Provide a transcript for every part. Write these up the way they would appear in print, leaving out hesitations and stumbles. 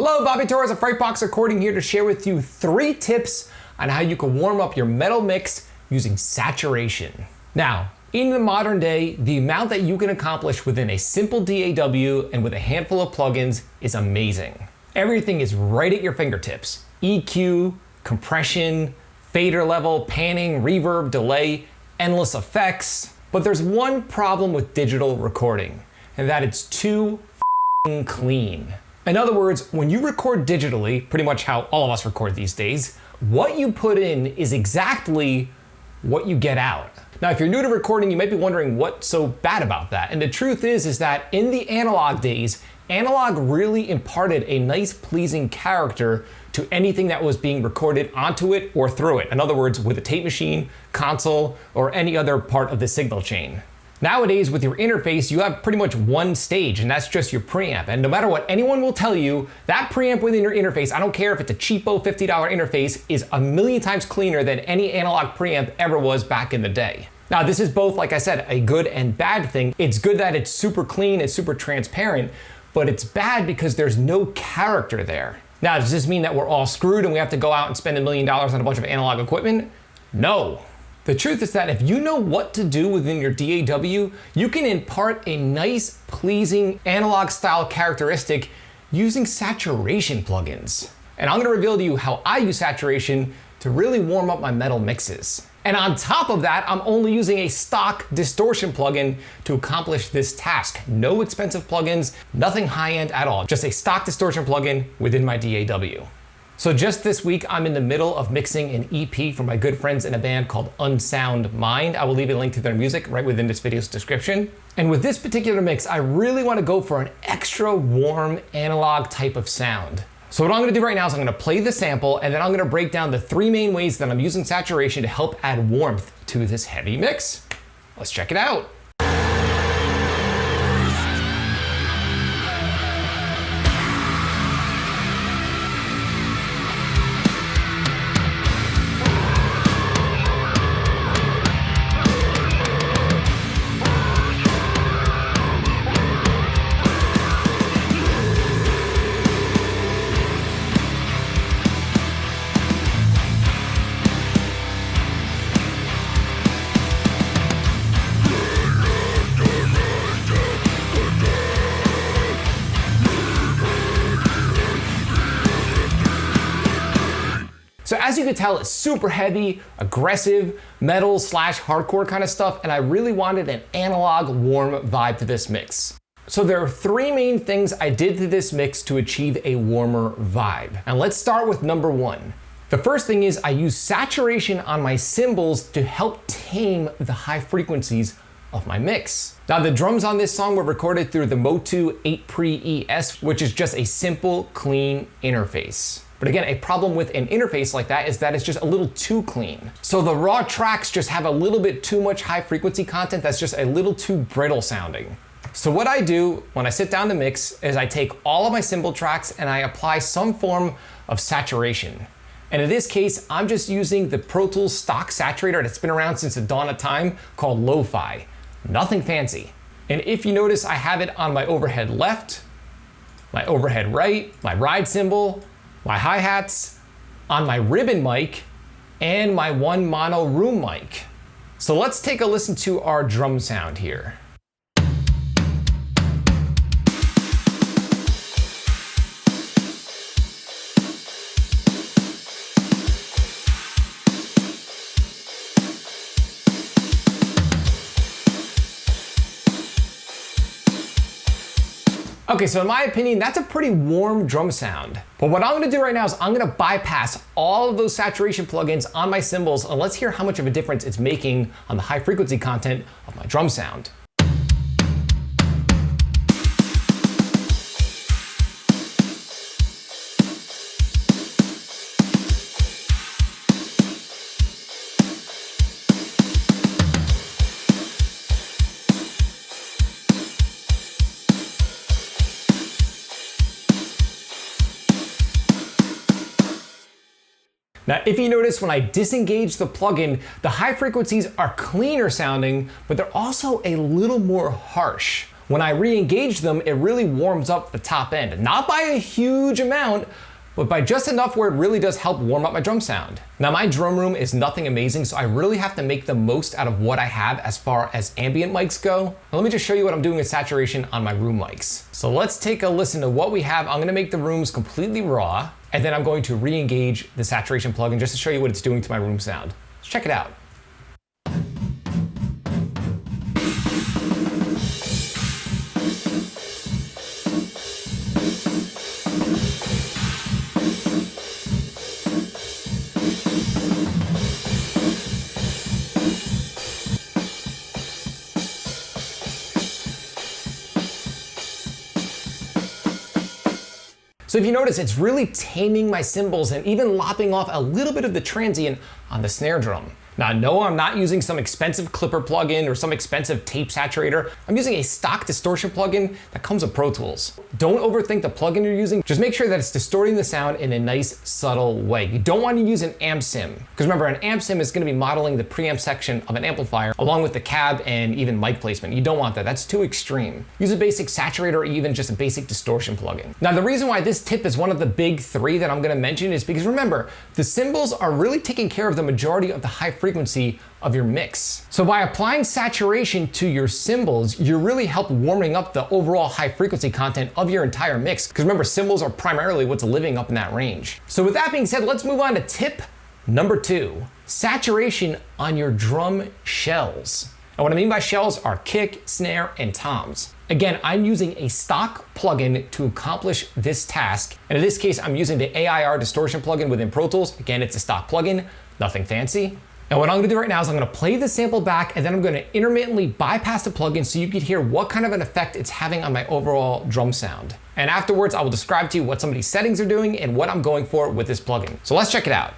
Hello, Bobby Torres of Frightbox Recording here to share with you 3 tips on how you can warm up your metal mix using saturation. Now, in the modern day, the amount that you can accomplish within a simple DAW and with a handful of plugins is amazing. Everything is right at your fingertips. EQ, compression, fader level, panning, reverb, delay, endless effects. But there's one problem with digital recording, and that it's too clean. In other words, when you record digitally, pretty much how all of us record these days, what you put in is exactly what you get out. Now, if you're new to recording, you might be wondering what's so bad about that. And the truth is that in the analog days, analog really imparted a nice, pleasing character to anything that was being recorded onto it or through it. In other words, with a tape machine, console, or any other part of the signal chain. Nowadays, with your interface, you have pretty much one stage, and that's just your preamp. And no matter what anyone will tell you, that preamp within your interface, I don't care if it's a cheapo $50 interface, is a million times cleaner than any analog preamp ever was back in the day. Now, this is both, like I said, a good and bad thing. It's good that it's super clean, it's super transparent, but it's bad because there's no character there. Now, does this mean that we're all screwed and we have to go out and spend $1 million on a bunch of analog equipment? No. The truth is that if you know what to do within your DAW, you can impart a nice, pleasing analog style characteristic using saturation plugins. And I'm gonna reveal to you how I use saturation to really warm up my metal mixes. And on top of that, I'm only using a stock distortion plugin to accomplish this task. No expensive plugins, nothing high-end at all, just a stock distortion plugin within my DAW. So just this week, I'm in the middle of mixing an EP for my good friends in a band called Unsound Mind. I will leave a link to their music right within this video's description. And with this particular mix, I really want to go for an extra warm analog type of sound. So what I'm gonna do right now is I'm gonna play the sample and then I'm gonna break down the 3 main ways that I'm using saturation to help add warmth to this heavy mix. Let's check it out. So as you can tell, it's super heavy, aggressive, metal / hardcore kind of stuff, and I really wanted an analog warm vibe to this mix. So there are 3 main things I did to this mix to achieve a warmer vibe. And let's start with number 1. The first thing is I use saturation on my cymbals to help tame the high frequencies of my mix. Now the drums on this song were recorded through the Motu 8 Pre ES, which is just a simple, clean interface. But again, a problem with an interface like that is that it's just a little too clean. So the raw tracks just have a little bit too much high frequency content that's just a little too brittle sounding. So what I do when I sit down to mix is I take all of my cymbal tracks and I apply some form of saturation. And in this case, I'm just using the Pro Tools stock saturator that's been around since the dawn of time called Lo-Fi. Nothing fancy. And if you notice, I have it on my overhead left, my overhead right, my ride cymbal, my hi-hats, on my ribbon mic, and my one mono room mic. So let's take a listen to our drum sound here. Okay, so in my opinion, that's a pretty warm drum sound. But what I'm gonna do right now is I'm gonna bypass all of those saturation plugins on my cymbals, and let's hear how much of a difference it's making on the high frequency content of my drum sound. Now, if you notice when I disengage the plugin, the high frequencies are cleaner sounding, but they're also a little more harsh. when I re-engage them, it really warms up the top end. Not by a huge amount, but by just enough where it really does help warm up my drum sound. Now my drum room is nothing amazing, so I really have to make the most out of what I have as far as ambient mics go. Now let me just show you what I'm doing with saturation on my room mics. So let's take a listen to what we have. I'm gonna make the rooms completely raw, and then I'm going to re-engage the saturation plugin just to show you what it's doing to my room sound. Let's check it out. So if you notice, it's really taming my cymbals and even lopping off a little bit of the transient on the snare drum. Now, no, I'm not using some expensive clipper plugin or some expensive tape saturator. I'm using a stock distortion plugin that comes with Pro Tools. Don't overthink the plugin you're using. Just make sure that it's distorting the sound in a nice, subtle way. You don't want to use an amp sim, because remember, an amp sim is going to be modeling the preamp section of an amplifier along with the cab and even mic placement. You don't want that. That's too extreme. Use a basic saturator or even just a basic distortion plugin. Now, the reason why this tip is one of the big three that I'm going to mention is because remember, the cymbals are really taking care of the majority of the high frequency of your mix. So by applying saturation to your cymbals, you really help warming up the overall high frequency content of your entire mix. Because remember, cymbals are primarily what's living up in that range. So with that being said, let's move on to tip number 2, saturation on your drum shells. And what I mean by shells are kick, snare, and toms. Again, I'm using a stock plugin to accomplish this task. And in this case, I'm using the AIR distortion plugin within Pro Tools. Again, it's a stock plugin, nothing fancy. Now what I'm gonna do right now is I'm gonna play the sample back and then I'm gonna intermittently bypass the plugin so you can hear what kind of an effect it's having on my overall drum sound. And afterwards, I will describe to you what some of these settings are doing and what I'm going for with this plugin. So let's check it out.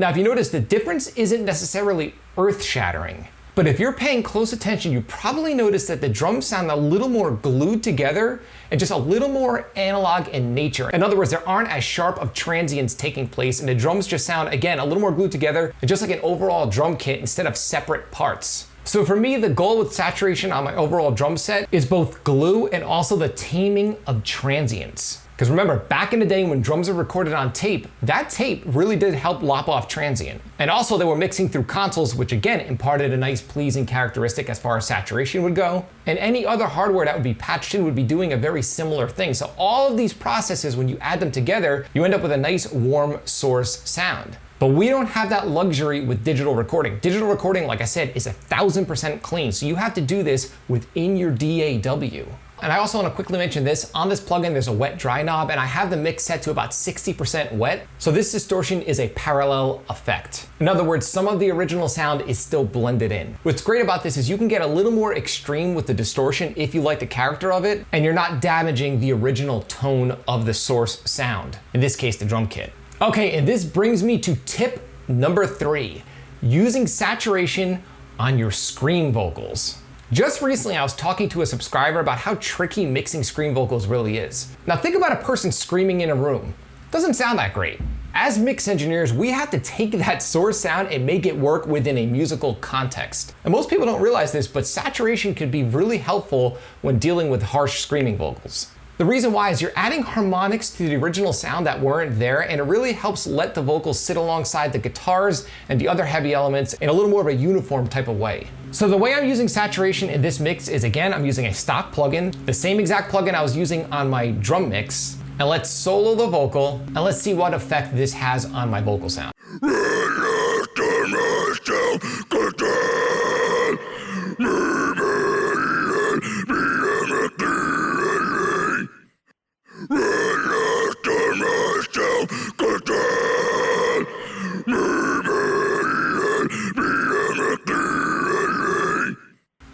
Now, if you notice, the difference isn't necessarily earth-shattering, but if you're paying close attention, you probably notice that the drums sound a little more glued together and just a little more analog in nature. In other words, there aren't as sharp of transients taking place, and the drums just sound, again, a little more glued together, and just like an overall drum kit instead of separate parts. So for me, the goal with saturation on my overall drum set is both glue and also the taming of transients. Because remember, back in the day when drums were recorded on tape, that tape really did help lop off transient. And also they were mixing through consoles, which again imparted a nice pleasing characteristic as far as saturation would go. And any other hardware that would be patched in would be doing a very similar thing. So all of these processes, when you add them together, you end up with a nice warm source sound. But we don't have that luxury with digital recording. Digital recording, like I said, is 1000% clean. So you have to do this within your DAW. And I also want to quickly mention this, on this plugin there's a wet dry knob and I have the mix set to about 60% wet. So this distortion is a parallel effect. In other words, some of the original sound is still blended in. What's great about this is you can get a little more extreme with the distortion if you like the character of it, and you're not damaging the original tone of the source sound. In this case, the drum kit. Okay, and this brings me to tip number 3, using saturation on your scream vocals. Just recently, I was talking to a subscriber about how tricky mixing scream vocals really is. Now think about a person screaming in a room. Doesn't sound that great. As mix engineers, we have to take that source sound and make it work within a musical context. And most people don't realize this, but saturation could be really helpful when dealing with harsh screaming vocals. The reason why is you're adding harmonics to the original sound that weren't there, and it really helps let the vocals sit alongside the guitars and the other heavy elements in a little more of a uniform type of way. So the way I'm using saturation in this mix is, again, I'm using a stock plugin, the same exact plugin I was using on my drum mix, and let's solo the vocal, and let's see what effect this has on my vocal sound.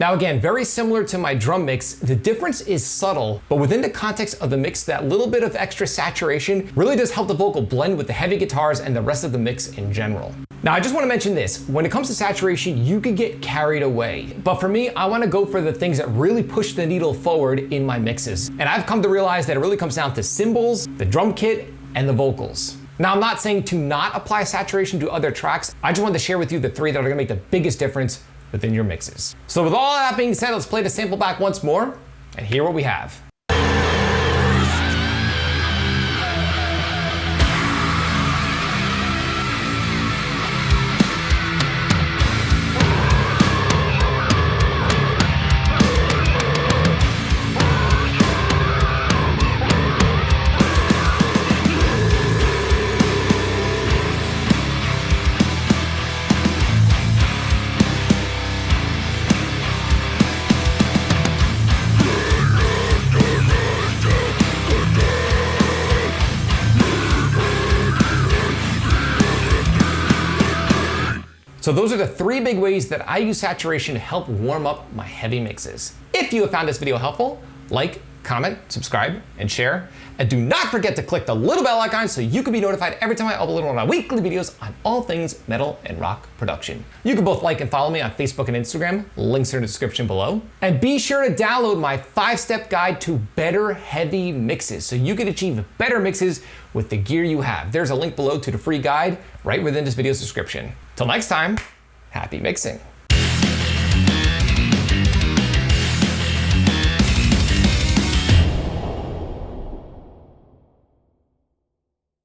Now again, very similar to my drum mix, the difference is subtle, but within the context of the mix, that little bit of extra saturation really does help the vocal blend with the heavy guitars and the rest of the mix in general. Now, I just want to mention this. When it comes to saturation, you could get carried away. But for me, I want to go for the things that really push the needle forward in my mixes. And I've come to realize that it really comes down to cymbals, the drum kit, and the vocals. Now, I'm not saying to not apply saturation to other tracks. I just wanted to share with you the 3 that are going to make the biggest difference within your mixes. So with all that being said, let's play the sample back once more and hear what we have. So those are the 3 big ways that I use saturation to help warm up my heavy mixes. If you have found this video helpful, like, comment, subscribe, and share. And do not forget to click the little bell icon so you can be notified every time I upload one of my weekly videos on all things metal and rock production. You can both like and follow me on Facebook and Instagram. Links are in the description below. And be sure to download my 5-step guide to better heavy mixes so you can achieve better mixes with the gear you have. There's a link below to the free guide right within this video's description. Till next time, happy mixing.